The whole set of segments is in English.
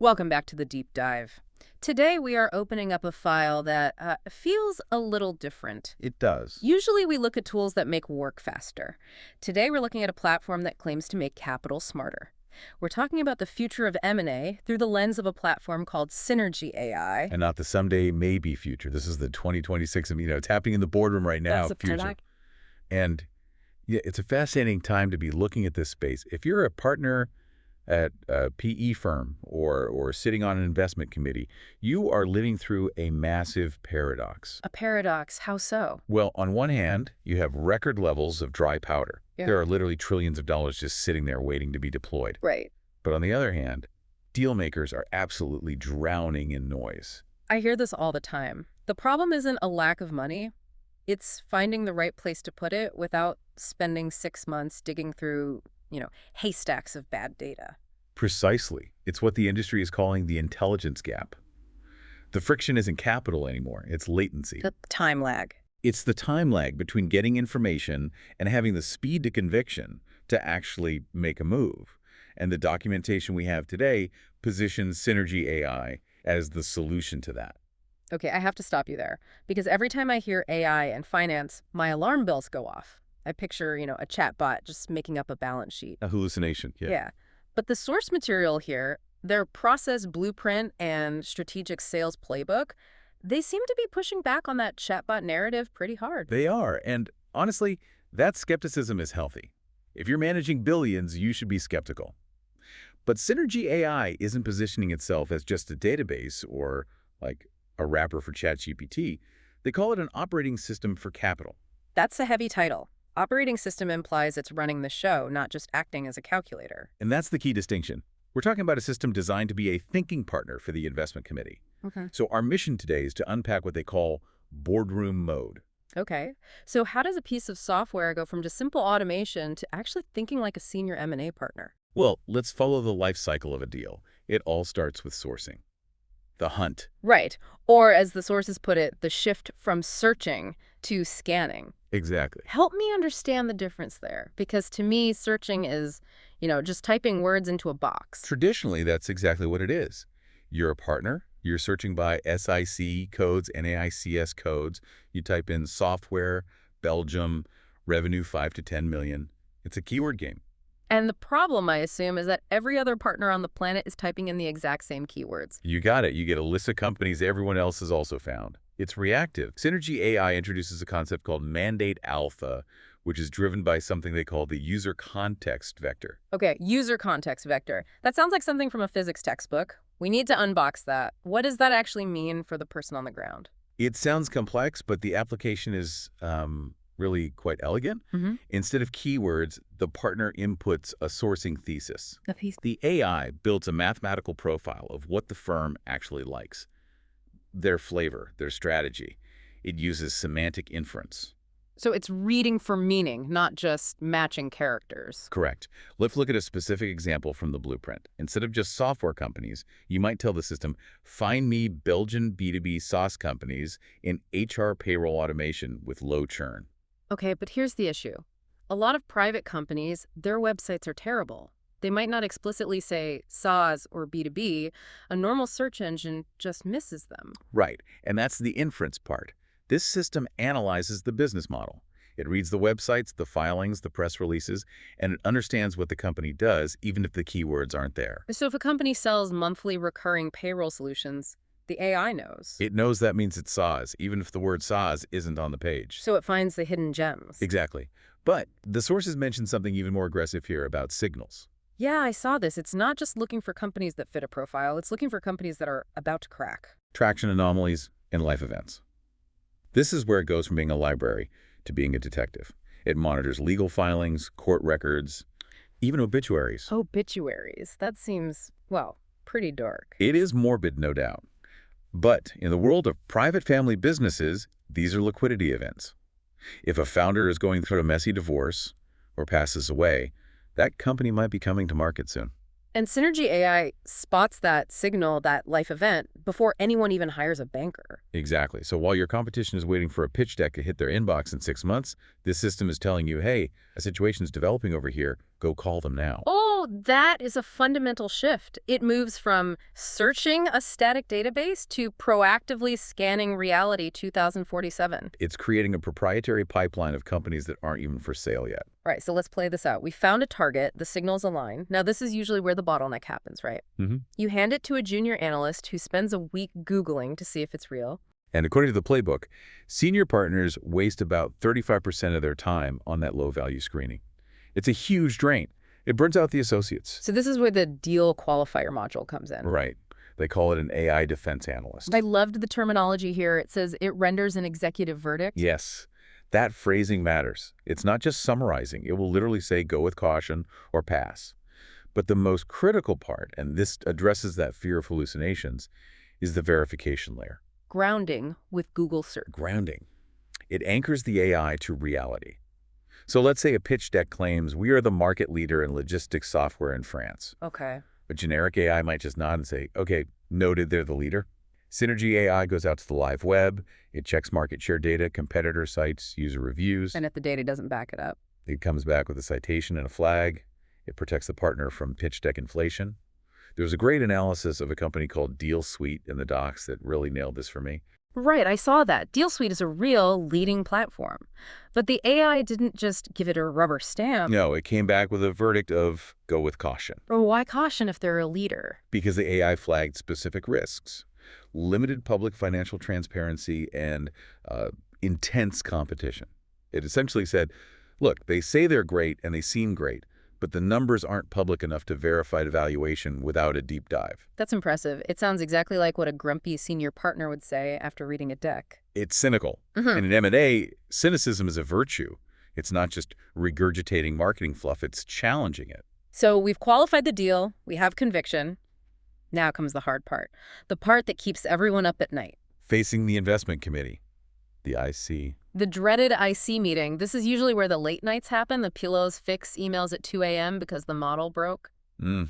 Welcome back to the deep dive. Today we are opening up a file that feels a little different. It does. Usually we look at tools that make work faster. Today we're looking at a platform that claims to make capital smarter. We're talking about the future of M&A through the lens of a platform called Synergy AI. And not the someday maybe future. This is the 2026, it's happening in the boardroom right now, That's future. And yeah, it's a fascinating time to be looking at this space. If you're a partner at a PE firm or sitting on an investment committee, you are living through a massive paradox. A paradox, how so? Well, on one hand, you have record levels of dry powder. Yeah. There are literally trillions of dollars just sitting there waiting to be deployed. Right. But on the other hand, deal makers are absolutely drowning in noise. I hear this all the time. The problem isn't a lack of money. It's finding the right place to put it without spending 6 months digging through, haystacks of bad data. Precisely. It's what the industry is calling the intelligence gap. The friction isn't capital anymore, it's latency. The time lag. It's the time lag between getting information and having the speed to conviction to actually make a move. And the documentation we have today positions Synergy AI as the solution to that. Okay, I have to stop you there, because every time I hear AI and finance, my alarm bells go off. I picture, a chatbot just making up a balance sheet. A hallucination, yeah. Yeah. But the source material here, their process blueprint and strategic sales playbook, they seem to be pushing back on that chatbot narrative pretty hard. They are, and honestly, that skepticism is healthy. If you're managing billions, you should be skeptical. But Synergy AI isn't positioning itself as just a database or, like, a wrapper for ChatGPT. They call it an operating system for capital. That's a heavy title. Operating system implies it's running the show, not just acting as a calculator. And that's the key distinction. We're talking about a system designed to be a thinking partner for the investment committee. Okay. So our mission today is to unpack what they call boardroom mode. Okay. So how does a piece of software go from just simple automation to actually thinking like a senior M&A partner? Well, let's follow the life cycle of a deal. It all starts with sourcing. The hunt. Right. Or as the sources put it, the shift from searching to scanning. Exactly. Help me understand the difference there, because to me, searching is, just typing words into a box. Traditionally, that's exactly what it is. You're a partner. You're searching by SIC codes, NAICS codes. You type in software, Belgium, revenue 5 to 10 million. It's a keyword game. And the problem, I assume, is that every other partner on the planet is typing in the exact same keywords. You got it. You get a list of companies everyone else has also found. It's reactive. Synergy AI introduces a concept called mandate alpha, which is driven by something they call the user context vector. Okay, user context vector. That sounds like something from a physics textbook. We need to unbox that. What does that actually mean for the person on the ground? It sounds complex, but the application is really quite elegant. Instead of keywords, the partner inputs a sourcing thesis. The AI builds a mathematical profile of what the firm actually likes, their flavor, their strategy. It uses semantic inference. So it's reading for meaning, not just matching characters. Correct. Let's look at a specific example from the blueprint. Instead of just software companies, you might tell the system, find me Belgian B2B SaaS companies in HR payroll automation with low churn. Okay, but here's the issue. A lot of private companies, their websites are terrible. They might not explicitly say SaaS or B2B. A normal search engine just misses them. Right, and that's the inference part. This system analyzes the business model. It reads the websites, the filings, the press releases, and it understands what the company does, even if the keywords aren't there. So if a company sells monthly recurring payroll solutions, the AI knows. It knows that means it's SaaS, even if the word SaaS isn't on the page. So it finds the hidden gems. Exactly. But the sources mention something even more aggressive here about signals. Yeah, I saw this. It's not just looking for companies that fit a profile. It's looking for companies that are about to crack. Traction anomalies and life events. This is where it goes from being a library to being a detective. It monitors legal filings, court records, even obituaries. Obituaries. That seems, well, pretty dark. It is morbid, no doubt. But in the world of private family businesses, these are liquidity events. If a founder is going through a messy divorce or passes away, that company might be coming to market soon. And Synergy AI spots that signal, that life event, before anyone even hires a banker. Exactly. So while your competition is waiting for a pitch deck to hit their inbox in 6 months, this system is telling you, hey, a situation's developing over here. Go call them now. Oh, That is a fundamental shift. It moves from searching a static database to proactively scanning reality 2047. It's creating a proprietary pipeline of companies that aren't even for sale yet. All right, so let's play this out. We found a target, the signals align. Now, this is usually where the bottleneck happens, right? You hand it to a junior analyst who spends a week Googling to see if it's real. And according to the playbook, senior partners waste about 35% of their time on that low-value screening. It's a huge drain. It burns out the associates. So this is where the deal qualifier module comes in. Right. They call it an AI defense analyst. I loved the terminology here. It says it renders an executive verdict. Yes. That phrasing matters. It's not just summarizing. It will literally say go with caution or pass. But the most critical part, and this addresses that fear of hallucinations, is the verification layer. Grounding with Google search. Grounding. It anchors the AI to reality. So let's say a pitch deck claims we are the market leader in logistics software in France. Okay. A generic AI might just nod and say, okay, noted they're the leader. Synergy AI goes out to the live web. It checks market share data, competitor sites, user reviews. And if the data doesn't back it up? It comes back with a citation and a flag. It protects the partner from pitch deck inflation. There was a great analysis of a company called Deal Suite in the docs that really nailed this for me. Right, I saw that. Deal Suite is a real leading platform. But the AI didn't just give it a rubber stamp. No, it came back with a verdict of go with caution. Or why caution if they're a leader? Because the AI flagged specific risks. Limited public financial transparency and intense competition. It essentially said, look, they say they're great and they seem great, but the numbers aren't public enough to verify the valuation without a deep dive. That's impressive. It sounds exactly like what a grumpy senior partner would say after reading a deck. It's cynical. And in M&A, cynicism is a virtue. It's not just regurgitating marketing fluff, it's challenging it. So we've qualified the deal, we have conviction. Now comes the hard part. The part that keeps everyone up at night. Facing the investment committee, the IC. The dreaded IC meeting. This is usually where the late nights happen. The pillows fix emails at 2 a.m. because the model broke. The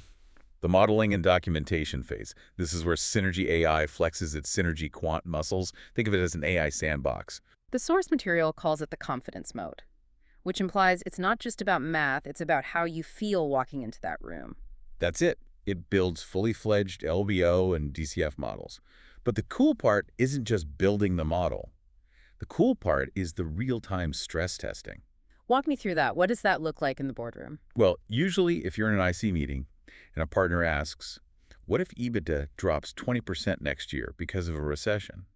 modeling and documentation phase. This is where Synergy AI flexes its Synergy quant muscles. Think of it as an AI sandbox. The source material calls it the confidence mode, which implies it's not just about math, it's about how you feel walking into that room. That's it. It builds fully fledged LBO and DCF models. But the cool part isn't just building the model. The cool part is the real-time stress testing. Walk me through that. What does that look like in the boardroom? Well, usually if you're in an IC meeting and a partner asks, what if EBITDA drops 20% next year because of a recession?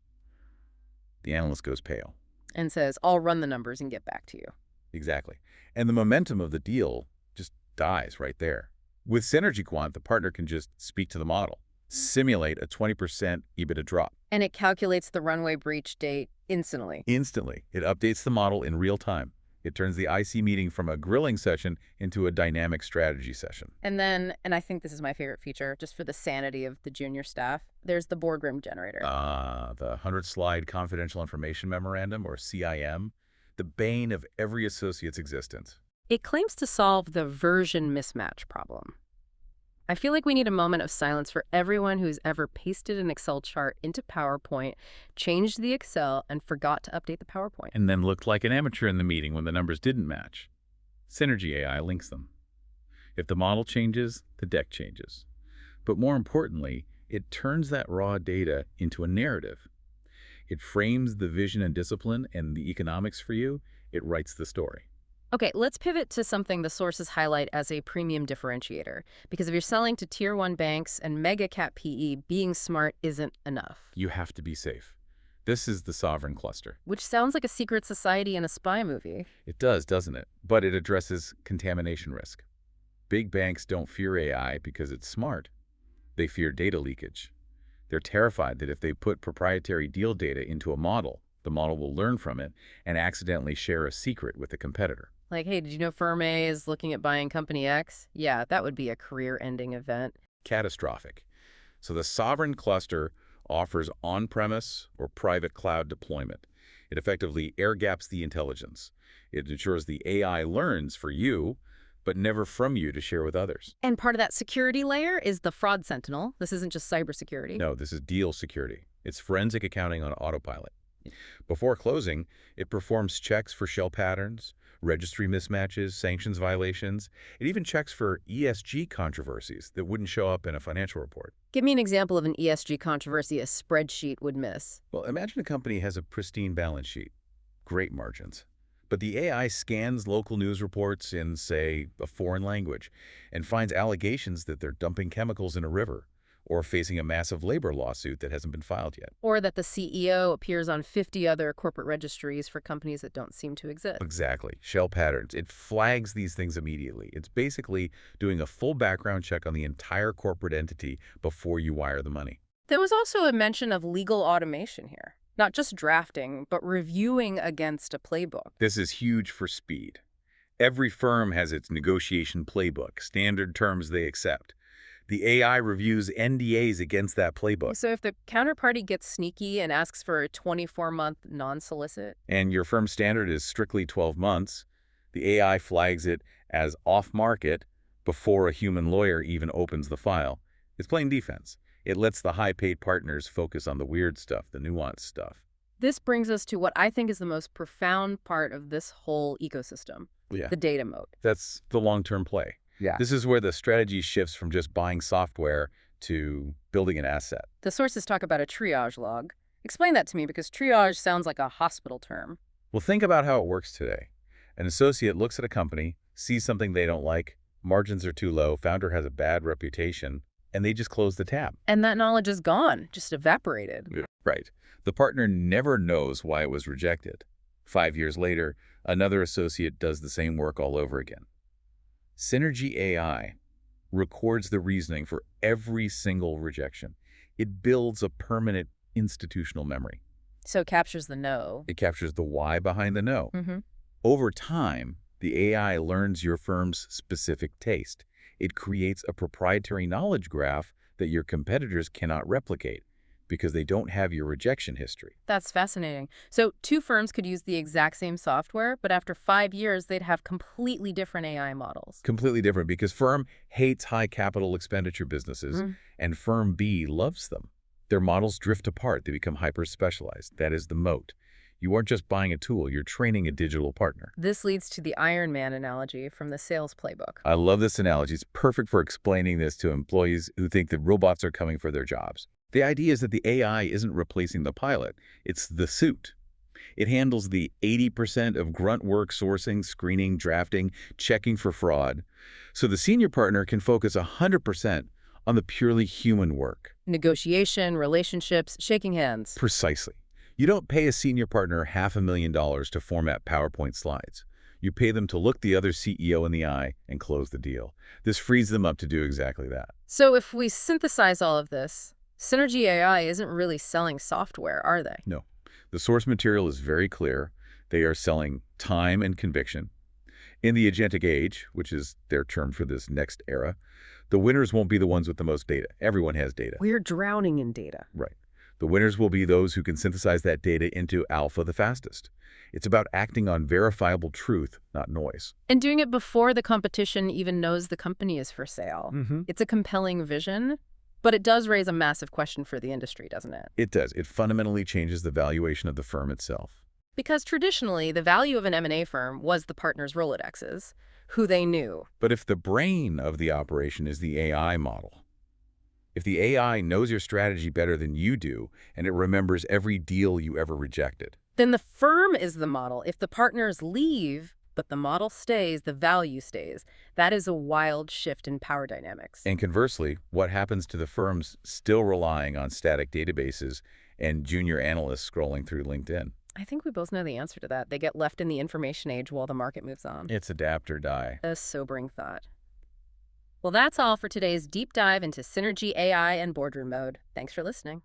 The analyst goes pale. And says, I'll run the numbers and get back to you. Exactly. And the momentum of the deal just dies right there. With Synergy Quant, the partner can just speak to the model, simulate a 20% EBITDA drop. And it calculates the runway breach date instantly. Instantly. It updates the model in real time. It turns the IC meeting from a grilling session into a dynamic strategy session. And then, and I think this is my favorite feature, just for the sanity of the junior staff, there's the boardroom generator. The 100-slide confidential information memorandum, or CIM, the bane of every associate's existence. It claims to solve the version mismatch problem. I feel like we need a moment of silence for everyone who's ever pasted an Excel chart into PowerPoint, changed the Excel, and forgot to update the PowerPoint. And then looked like an amateur in the meeting when the numbers didn't match. Synergy AI links them. If the model changes, the deck changes. But more importantly, it turns that raw data into a narrative. It frames the vision and discipline and the economics for you. It writes the story. Okay, let's pivot to something the sources highlight as a premium differentiator. Because if you're selling to Tier 1 banks and mega-cap PE, being smart isn't enough. You have to be safe. This is the sovereign cluster. Which sounds like a secret society in a spy movie. It does, doesn't it? But it addresses contamination risk. Big banks don't fear AI because it's smart. They fear data leakage. They're terrified that if they put proprietary deal data into a model, the model will learn from it and accidentally share a secret with a competitor. Like, hey, did you know firm A is looking at buying company X? Yeah, that would be a career-ending event. Catastrophic. So the sovereign cluster offers on-premise or private cloud deployment. It effectively air-gaps the intelligence. It ensures the AI learns for you, but never from you to share with others. And part of that security layer is the fraud sentinel. This isn't just cybersecurity. No, this is deal security. It's forensic accounting on autopilot. Before closing, it performs checks for shell patterns, registry mismatches, sanctions violations. It even checks for ESG controversies that wouldn't show up in a financial report. Give me an example of an ESG controversy a spreadsheet would miss. Well, imagine a company has a pristine balance sheet, great margins. But the AI scans local news reports in, say, a foreign language and finds allegations that they're dumping chemicals in a river or facing a massive labor lawsuit that hasn't been filed yet. Or that the CEO appears on 50 other corporate registries for companies that don't seem to exist. Exactly. Shell patterns. It flags these things immediately. It's basically doing a full background check on the entire corporate entity before you wire the money. There was also a mention of legal automation here. Not just drafting, but reviewing against a playbook. This is huge for speed. Every firm has its negotiation playbook, standard terms they accept. The AI reviews NDAs against that playbook. So if the counterparty gets sneaky and asks for a 24-month non-solicit? And your firm standard is strictly 12 months, the AI flags it as off-market before a human lawyer even opens the file. It's playing defense. It lets the high-paid partners focus on the weird stuff, the nuanced stuff. This brings us to what I think is the most profound part of this whole ecosystem, the data moat. That's the long-term play. Yeah. This is where the strategy shifts from just buying software to building an asset. The sources talk about a triage log. Explain that to me, because triage sounds like a hospital term. Well, think about how it works today. An associate looks at a company, sees something they don't like, margins are too low, founder has a bad reputation, and they just close the tab. And that knowledge is gone, just evaporated. Right. The partner never knows why it was rejected. 5 years later, another associate does the same work all over again. Synergy AI records the reasoning for every single rejection. It builds a permanent institutional memory. So it captures the no. It captures the why behind the no. Mm-hmm. Over time, the AI learns your firm's specific taste. It creates a proprietary knowledge graph that your competitors cannot replicate because they don't have your rejection history. That's fascinating. So two firms could use the exact same software, but after 5 years, they'd have completely different AI models. Completely different, because firm hates high capital expenditure businesses, and firm B loves them. Their models drift apart. They become hyper-specialized. That is the moat. You aren't just buying a tool, you're training a digital partner. This leads to the Iron Man analogy from the sales playbook. I love this analogy. It's perfect for explaining this to employees who think that robots are coming for their jobs. The idea is that the AI isn't replacing the pilot. It's the suit. It handles the 80% of grunt work, sourcing, screening, drafting, checking for fraud. So the senior partner can focus 100% on the purely human work. Negotiation, relationships, shaking hands. Precisely. You don't pay a senior partner $500,000 to format PowerPoint slides. You pay them to look the other CEO in the eye and close the deal. This frees them up to do exactly that. So if we synthesize all of this, Synergy AI isn't really selling software, are they? No. The source material is very clear. They are selling time and conviction. In the agentic age, which is their term for this next era, the winners won't be the ones with the most data. Everyone has data. We're drowning in data. Right. The winners will be those who can synthesize that data into alpha the fastest. It's about acting on verifiable truth, not noise. And doing it before the competition even knows the company is for sale. It's a compelling vision, but it does raise a massive question for the industry, doesn't it? It does. It fundamentally changes the valuation of the firm itself. Because traditionally, the value of an M&A firm was the partner's Rolodexes, who they knew. But if the brain of the operation is the AI model, if the AI knows your strategy better than you do, and it remembers every deal you ever rejected, then the firm is the model. If the partners leave, but the model stays, the value stays. That is a wild shift in power dynamics. And conversely, what happens to the firms still relying on static databases and junior analysts scrolling through LinkedIn? I think we both know the answer to that. They get left in the information age while the market moves on. It's adapt or die. A sobering thought. Well, that's all for today's deep dive into Synergy AI and Boardroom Mode. Thanks for listening.